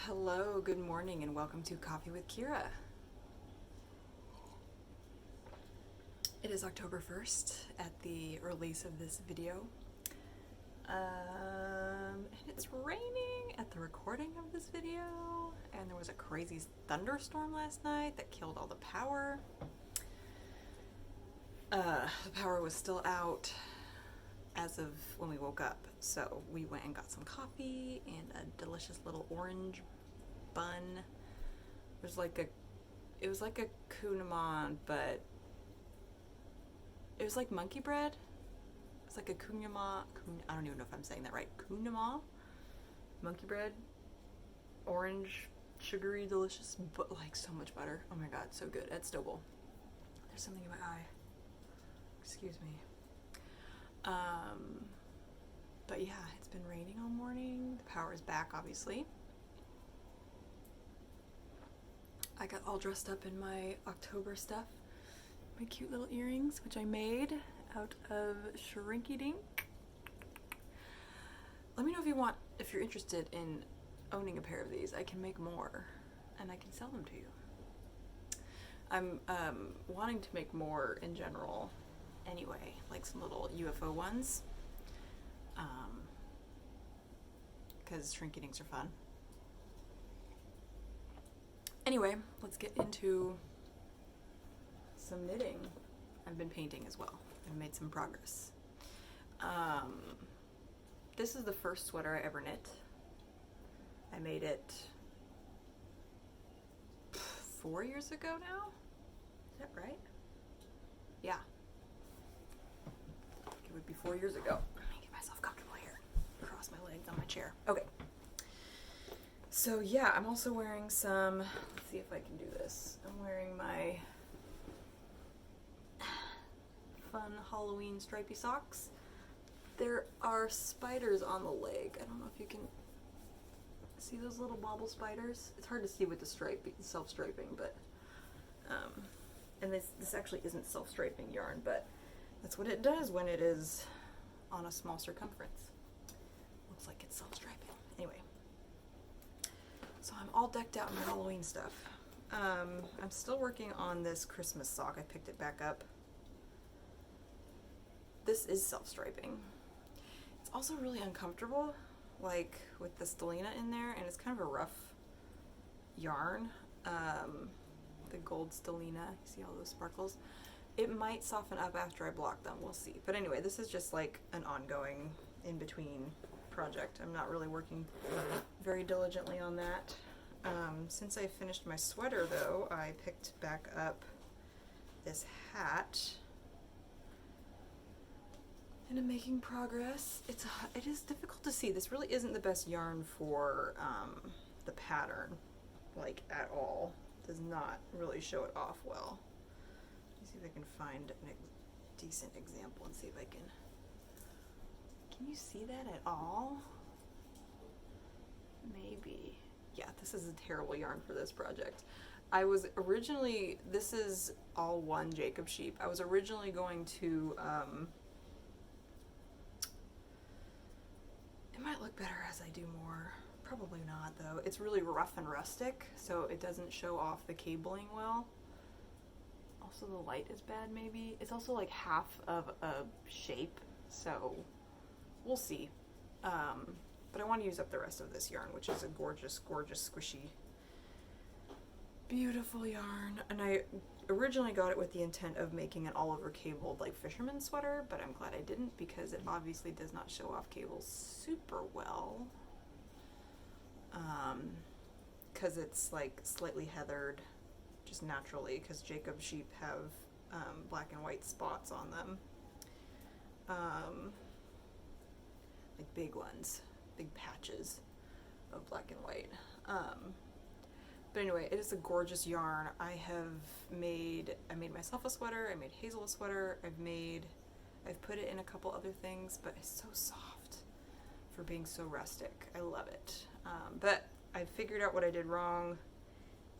Hello, good morning, and welcome to Coffee with Ciara. It is October 1st at the release of this video. And it's raining at the recording of this video, and there was a crazy thunderstorm last night that killed all the power. The power was still out as of when we woke up, so we went and got some coffee and a delicious little orange bun. It was like a kunamon, but it was like monkey bread. It's like a kunama. I don't even know if I'm saying that right. Kunama, monkey bread, orange, sugary, delicious, but like so much butter. Oh my god, so good. At Stobel. There's something in my eye. Excuse me. But yeah, it's been raining all morning. The power is back, obviously. I got all dressed up in my October stuff. My cute little earrings, which I made out of Shrinky Dink. Let me know if you're interested in owning a pair of these. I can make more, and I can sell them to you. I'm wanting to make more in general anyway, like some little UFO ones, because Shrinky Dinks are fun. Anyway, let's get into some knitting. I've been painting as well. I've made some progress. This is the first sweater I ever knit. I made it 4 years ago now? Is that right? Yeah. It would be 4 years ago. Let me get myself comfortable here. Cross my legs on my chair. Okay. So yeah, I'm also wearing some, let's see if I can do this. I'm wearing my fun Halloween stripy socks. There are spiders on the leg. I don't know if you can see those little bobble spiders. It's hard to see with the self-striping, but and this actually isn't self-striping yarn, but that's what it does when it is on a small circumference. Looks like it's self-striping. Anyway, so I'm all decked out in my Halloween stuff. I'm still working on this Christmas sock. I picked it back up. This is self-striping. It's also really uncomfortable, like with the stellina in there, and it's kind of a rough yarn. The gold stellina, you see all those sparkles? It might soften up after I block them, we'll see. But anyway, this is just like an ongoing in-between project. I'm not really working very diligently on that. Since I finished my sweater though, I picked back up this hat. And I'm making progress. It is difficult to see. This really isn't the best yarn for the pattern, like at all. Does not really show it off well. Let me see if I can find a decent example and see if I can. Can you see that at all? Maybe. Yeah, this is a terrible yarn for this project. I was originally, this is all one Jacob sheep. I was originally going to, it might look better as I do more. Probably not though. It's really rough and rustic, so it doesn't show off the cabling well. Also the light is bad maybe. It's also like half of a shape, so we'll see. But I want to use up the rest of this yarn, which is a gorgeous, gorgeous, squishy, beautiful yarn. And I originally got it with the intent of making an all-over cabled like fisherman sweater, but I'm glad I didn't because it obviously does not show off cables super well. Because it's like slightly heathered just naturally, because Jacob sheep have black and white spots on them. Like big ones, big patches of black and white. But anyway, it is a gorgeous yarn. I made myself a sweater, I made Hazel a sweater, I've put it in a couple other things, but it's so soft for being so rustic. I love it. But I figured out what I did wrong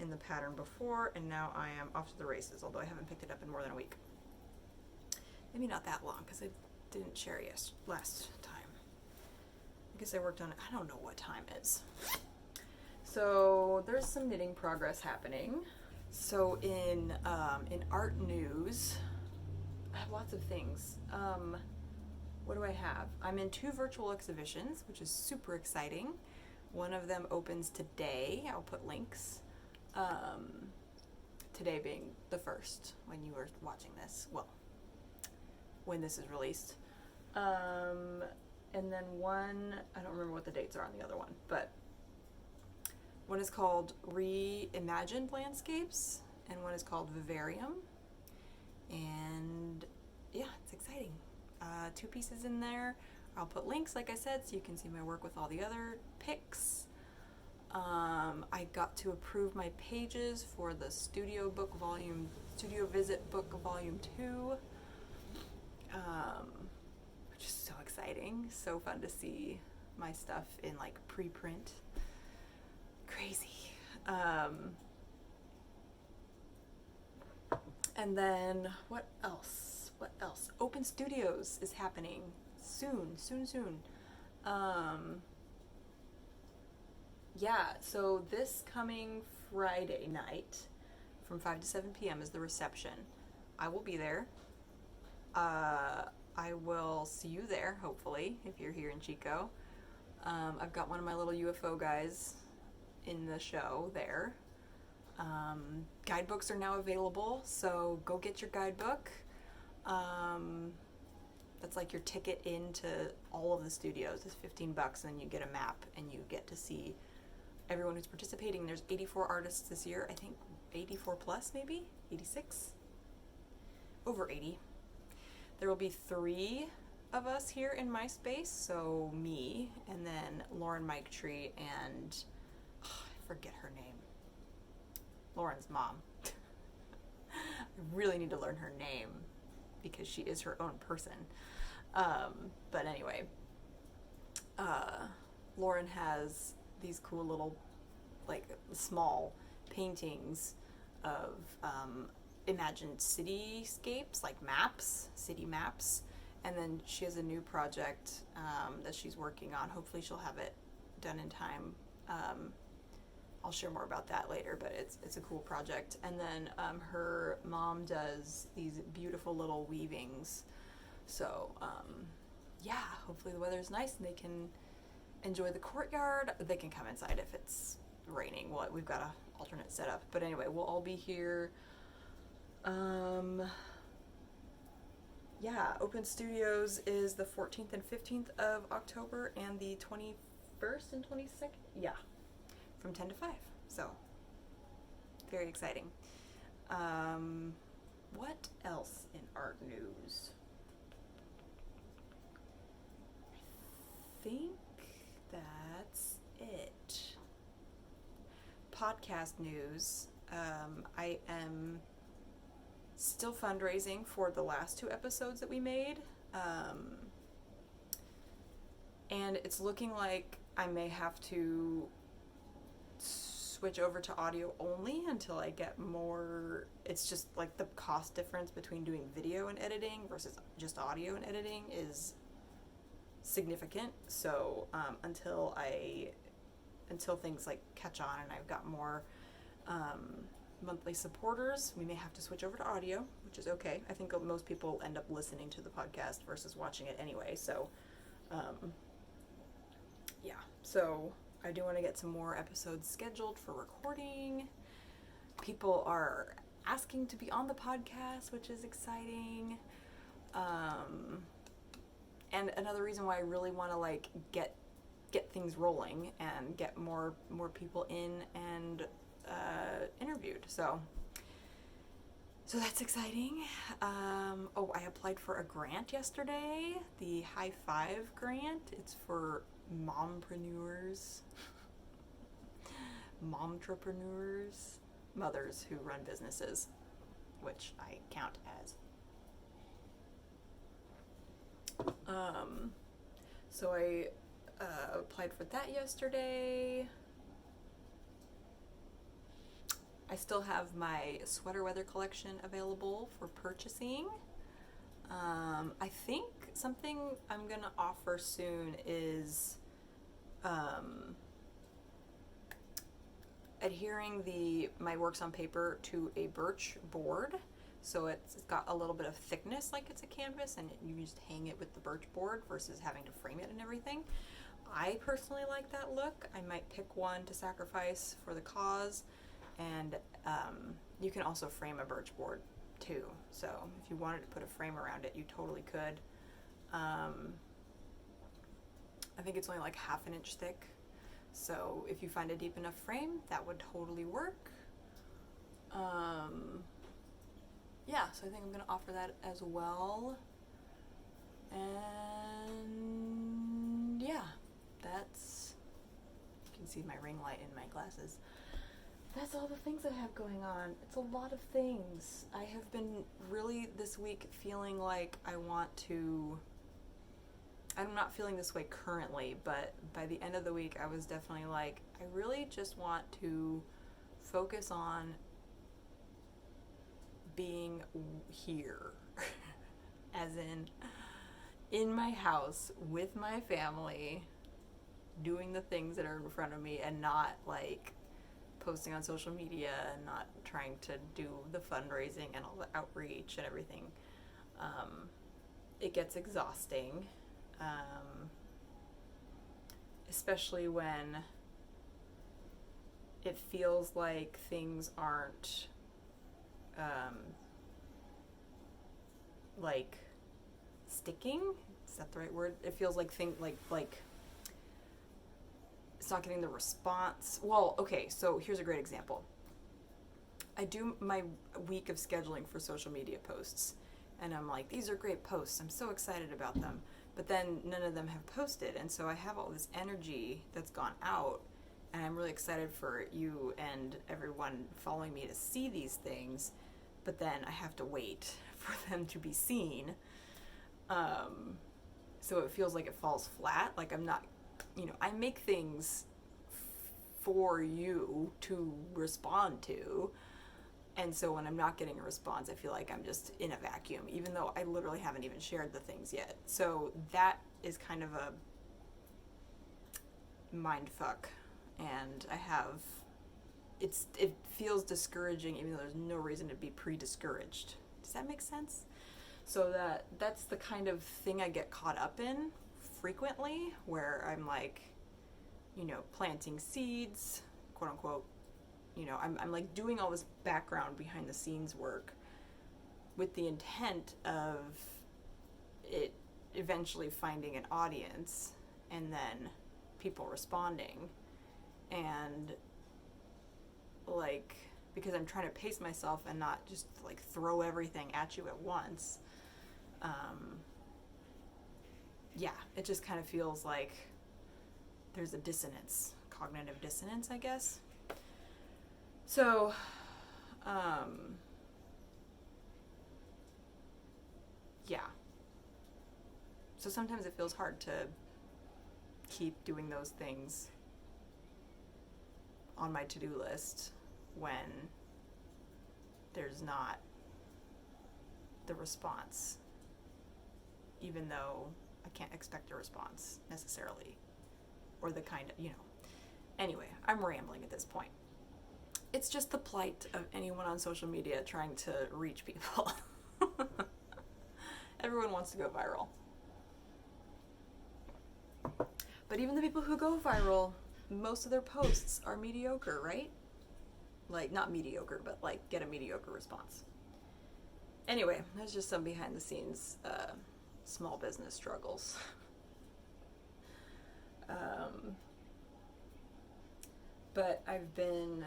in the pattern before, and now I am off to the races, although I haven't picked it up in more than a week. Maybe not that long, because I didn't share last time. I guess I worked on it, I don't know what time is. So there's some knitting progress happening. So in art news, I have lots of things. What do I have? I'm in 2 virtual exhibitions, which is super exciting. One of them opens today. I'll put links. Today being the 1st when you are watching this. Well, when this is released. And then one, I don't remember what the dates are on the other one, but one is called Reimagined Landscapes, and one is called Vivarium. And yeah, it's exciting. 2 pieces in there. I'll put links, like I said, so you can see my work with all the other pics. I got to approve my pages for the Studio Visit book volume 2, which is so exciting. So fun to see my stuff in like preprint. Crazy. And then what else? Open Studios is happening soon. Yeah, so this coming Friday night from 5 to 7 p.m. is the reception. I will be there. I will see you there, hopefully, if you're here in Chico. I've got one of my little UFO guys in the show there. Guidebooks are now available, so go get your guidebook. That's like your ticket into all of the studios. It's $15, and then you get a map, and you get to see everyone who's participating. There's 84 artists this year. I think 84 plus, maybe 86, over 80. There will be 3 of us here in my space, so me, and then Lauren Miketree, and I forget her name. Lauren's mom. I really need to learn her name because she is her own person. But anyway, Lauren has these cool little, like, small paintings of imagined cityscapes, like maps, city maps. And then she has a new project that she's working on. Hopefully she'll have it done in time. I'll share more about that later, but it's a cool project. And then her mom does these beautiful little weavings. So yeah, hopefully the weather's nice and they can enjoy the courtyard. They can come inside if it's raining. Well, we've got an alternate setup. But anyway, we'll all be here. Yeah, Open Studios is the 14th and 15th of October and the 21st and 22nd. Yeah. From 10 to 5, so very exciting. What else in art news? I think that's it. Podcast news. I am still fundraising for the last 2 episodes that we made, and it's looking like I may have to switch over to audio only until I get more. It's just like the cost difference between doing video and editing versus just audio and editing is significant. So until things like catch on and I've got more monthly supporters, we may have to switch over to audio, which is okay. I think most people end up listening to the podcast versus watching it anyway. So yeah, so I do want to get some more episodes scheduled for recording. People are asking to be on the podcast, which is exciting. And another reason why I really want to like get things rolling and get more people in and interviewed. So that's exciting. I applied for a grant yesterday, the High Five grant. It's for mompreneurs, mothers who run businesses, which I count as. So I applied for that yesterday. I still have my sweater weather collection available for purchasing. I think something I'm gonna offer soon is adhering my works on paper to a birch board. So it's got a little bit of thickness like it's a canvas, and you just hang it with the birch board versus having to frame it and everything. I personally like that look. I might pick one to sacrifice for the cause, and you can also frame a birch board too. So if you wanted to put a frame around it, you totally could. I think it's only like 1/2 inch thick. So if you find a deep enough frame, that would totally work. Yeah, so I think I'm going to offer that as well. And yeah, that's, you can see my ring light in my glasses. That's all the things I have going on. It's a lot of things. I have been really this week feeling like I'm not feeling this way currently, but by the end of the week I was definitely like, I really just want to focus on being here. As in my house with my family, doing the things that are in front of me, and not like posting on social media, and not trying to do the fundraising and all the outreach and everything. It gets exhausting, especially when it feels like things aren't like sticking. Is that the right word? It feels like like it's not getting the response. Well, okay, so here's a great example. I do my week of scheduling for social media posts, and I'm like, these are great posts, I'm so excited about them, but then none of them have posted, and so I have all this energy that's gone out, and I'm really excited for you and everyone following me to see these things, but then I have to wait for them to be seen. So it feels like it falls flat, like I'm not, I make things for you to respond to, and so when I'm not getting a response, I feel like I'm just in a vacuum, even though I literally haven't even shared the things yet. So that is kind of a mind fuck, and it feels discouraging, even though there's no reason to be pre-discouraged. Does that make sense? So that's the kind of thing I get caught up in frequently, where I'm like, planting seeds, quote unquote. I'm like doing all this background behind the scenes work with the intent of it eventually finding an audience, and then people responding. And like, because I'm trying to pace myself and not just like throw everything at you at once, it just kind of feels like there's a dissonance, cognitive dissonance, I guess. So, so sometimes it feels hard to keep doing those things on my to-do list when there's not the response, even though I can't expect a response necessarily, or the kind of, Anyway, I'm rambling at this point. It's just the plight of anyone on social media trying to reach people. Everyone wants to go viral. But even the people who go viral, most of their posts are mediocre, right? Like, not mediocre, but like get a mediocre response. Anyway, there's just some behind the scenes small business struggles. But I've been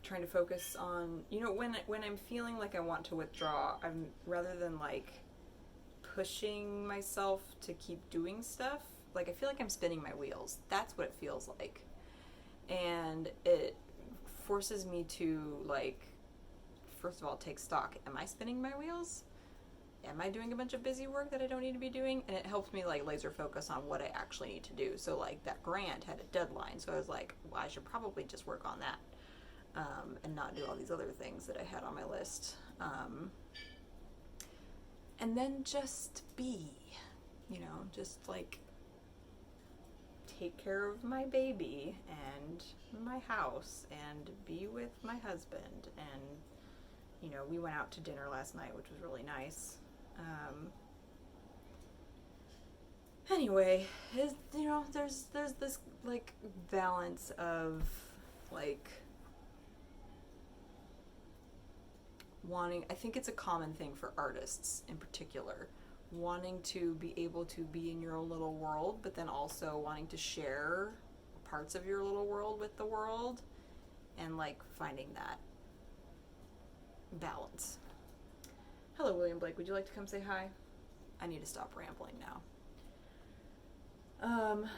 trying to focus on, when I'm feeling like I want to withdraw, I'm, rather than like pushing myself to keep doing stuff, like I feel like I'm spinning my wheels. That's what it feels like. And it forces me to, like, first of all, take stock. Am I spinning my wheels? Am I doing a bunch of busy work that I don't need to be doing? And it helps me like laser focus on what I actually need to do. So like that grant had a deadline, so I was like, well, I should probably just work on that, and not do all these other things that I had on my list. And then just be, just like take care of my baby and my house and be with my husband. And, you know, we went out to dinner last night, which was really nice. Anyway, you know, there's this like balance of like wanting, I think it's a common thing for artists in particular, wanting to be able to be in your own little world, but then also wanting to share parts of your little world with the world, and like finding that balance. Hello, William Blake. Would you like to come say hi? I need to stop rambling now.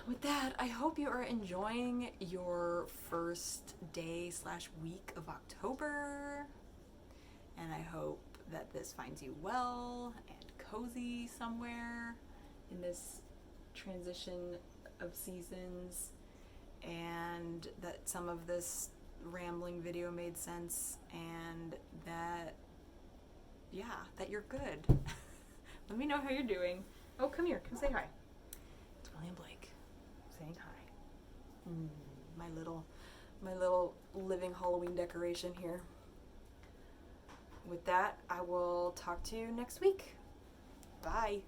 With that, I hope you are enjoying your first day / week of October. And I hope that this finds you well and cozy somewhere in this transition of seasons, and that some of this rambling video made sense, and that, yeah, that you're good. Let me know how you're doing. Oh, come here. Come say hi. It's William Blake saying hi. My little living Halloween decoration here. With that, I will talk to you next week. Bye.